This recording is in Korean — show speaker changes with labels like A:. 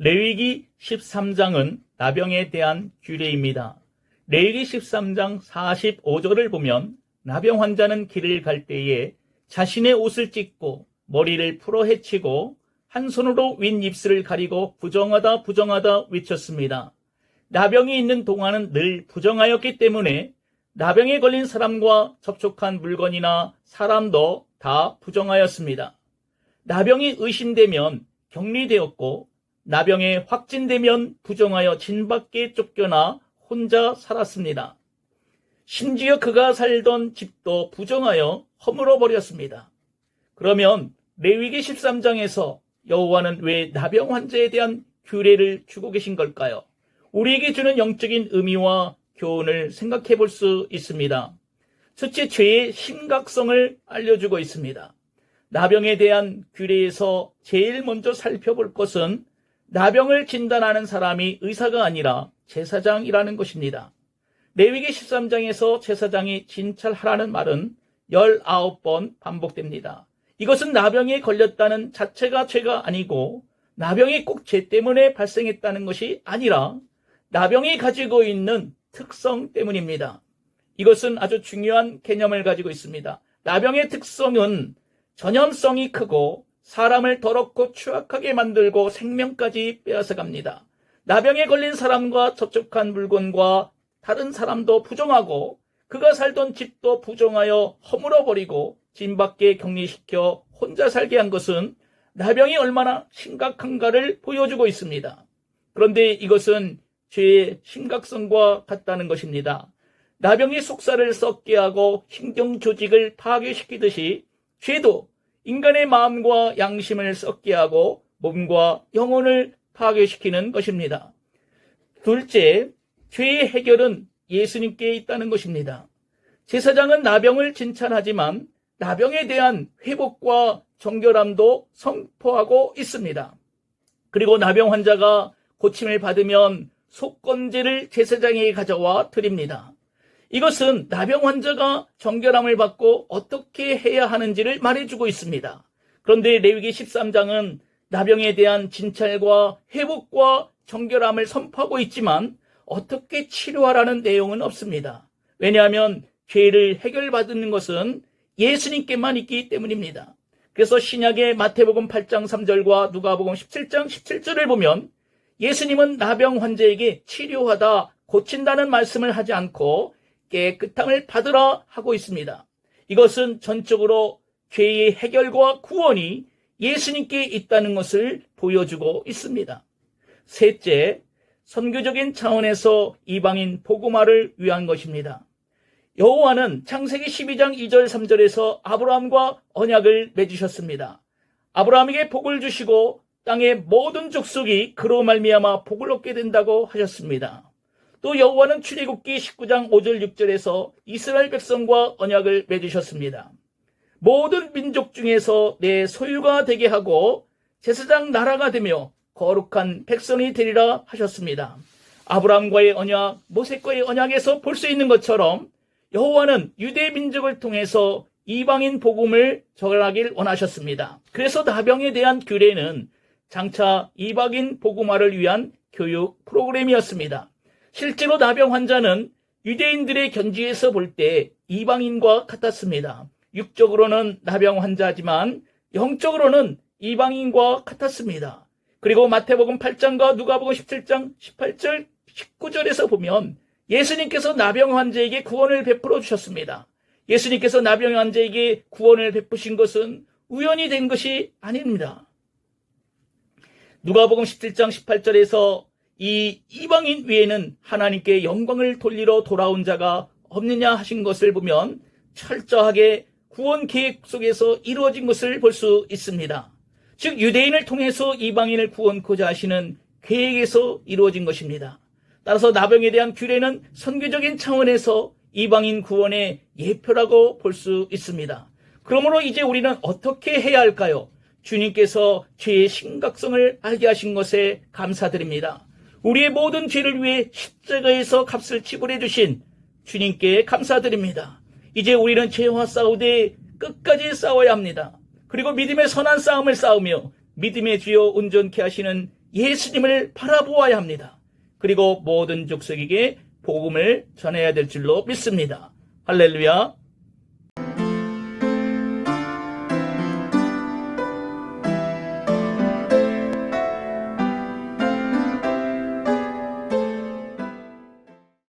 A: 레위기 13장은 나병에 대한 규례입니다. 레위기 13장 45절을 보면 나병 환자는 길을 갈 때에 자신의 옷을 찢고 머리를 풀어 헤치고 한 손으로 윗입술을 가리고 부정하다 부정하다 외쳤습니다. 나병이 있는 동안은 늘 부정하였기 때문에 나병에 걸린 사람과 접촉한 물건이나 사람도 다 부정하였습니다. 나병이 의심되면 격리되었고 나병에 확진되면 부정하여 진 밖에 쫓겨나 혼자 살았습니다. 심지어 그가 살던 집도 부정하여 허물어 버렸습니다. 그러면 레위기 13장에서 여호와는 왜 나병 환자에 대한 규례를 주고 계신 걸까요? 우리에게 주는 영적인 의미와 교훈을 생각해 볼 수 있습니다. 첫째, 죄의 심각성을 알려주고 있습니다. 나병에 대한 규례에서 제일 먼저 살펴볼 것은 나병을 진단하는 사람이 의사가 아니라 제사장이라는 것입니다. 레위기 13장에서 제사장이 진찰하라는 말은 19번 반복됩니다. 이것은 나병에 걸렸다는 자체가 죄가 아니고 나병이 꼭 죄 때문에 발생했다는 것이 아니라 나병이 가지고 있는 특성 때문입니다. 이것은 아주 중요한 개념을 가지고 있습니다. 나병의 특성은 전염성이 크고 사람을 더럽고 추악하게 만들고 생명까지 빼앗아갑니다. 나병에 걸린 사람과 접촉한 물건과 다른 사람도 부정하고 그가 살던 집도 부정하여 허물어버리고 진 밖에 격리시켜 혼자 살게 한 것은 나병이 얼마나 심각한가를 보여주고 있습니다. 그런데 이것은 죄의 심각성과 같다는 것입니다. 나병이 속살을 썩게 하고 신경 조직을 파괴시키듯이 죄도 인간의 마음과 양심을 썩게 하고 몸과 영혼을 파괴시키는 것입니다. 둘째, 죄의 해결은 예수님께 있다는 것입니다. 제사장은 나병을 진찰하지만 나병에 대한 회복과 정결함도 선포하고 있습니다. 그리고 나병 환자가 고침을 받으면 속건제를 제사장에게 가져와 드립니다. 이것은 나병 환자가 정결함을 받고 어떻게 해야 하는지를 말해주고 있습니다. 그런데 레위기 13장은 나병에 대한 진찰과 회복과 정결함을 선포하고 있지만 어떻게 치료하라는 내용은 없습니다. 왜냐하면 죄를 해결받는 것은 예수님께만 있기 때문입니다. 그래서 신약의 마태복음 8장 3절과 누가복음 17장 17절을 보면 예수님은 나병 환자에게 치료하다 고친다는 말씀을 하지 않고 깨끗함을 받으라 하고 있습니다. 이것은 전적으로 죄의 해결과 구원이 예수님께 있다는 것을 보여주고 있습니다. 셋째, 선교적인 차원에서 이방인 복음화를 위한 것입니다. 여호와는 창세기 12장 2절 3절에서 아브라함과 언약을 맺으셨습니다. 아브라함에게 복을 주시고 땅의 모든 족속이 그로 말미암아 복을 얻게 된다고 하셨습니다. 또 여호와는 출애굽기 19장 5절 6절에서 이스라엘 백성과 언약을 맺으셨습니다. 모든 민족 중에서 내 소유가 되게 하고 제사장 나라가 되며 거룩한 백성이 되리라 하셨습니다. 아브라함과의 언약, 모세과의 언약에서 볼 수 있는 것처럼 여호와는 유대 민족을 통해서 이방인 복음을 전하길 원하셨습니다. 그래서 나병에 대한 규례는 장차 이방인 복음화를 위한 교육 프로그램이었습니다. 실제로 나병 환자는 유대인들의 견지에서 볼 때 이방인과 같았습니다. 육적으로는 나병 환자지만 영적으로는 이방인과 같았습니다. 그리고 마태복음 8장과 누가복음 17장 18절 19절에서 보면 예수님께서 나병 환자에게 구원을 베풀어 주셨습니다. 예수님께서 나병 환자에게 구원을 베푸신 것은 우연히 된 것이 아닙니다. 누가복음 17장 18절에서 이 이방인 외에는 하나님께 영광을 돌리러 돌아온 자가 없느냐 하신 것을 보면 철저하게 구원 계획 속에서 이루어진 것을 볼 수 있습니다. 즉 유대인을 통해서 이방인을 구원코자 하시는 계획에서 이루어진 것입니다. 따라서 나병에 대한 규례는 선교적인 차원에서 이방인 구원의 예표라고 볼 수 있습니다. 그러므로 이제 우리는 어떻게 해야 할까요? 주님께서 죄의 심각성을 알게 하신 것에 감사드립니다. 우리의 모든 죄를 위해 십자가에서 값을 지불해 주신 주님께 감사드립니다. 이제 우리는 죄와 싸우되 끝까지 싸워야 합니다. 그리고 믿음의 선한 싸움을 싸우며 믿음의 주여 온전케 하시는 예수님을 바라보아야 합니다. 그리고 모든 족속에게 복음을 전해야 될 줄로 믿습니다. 할렐루야.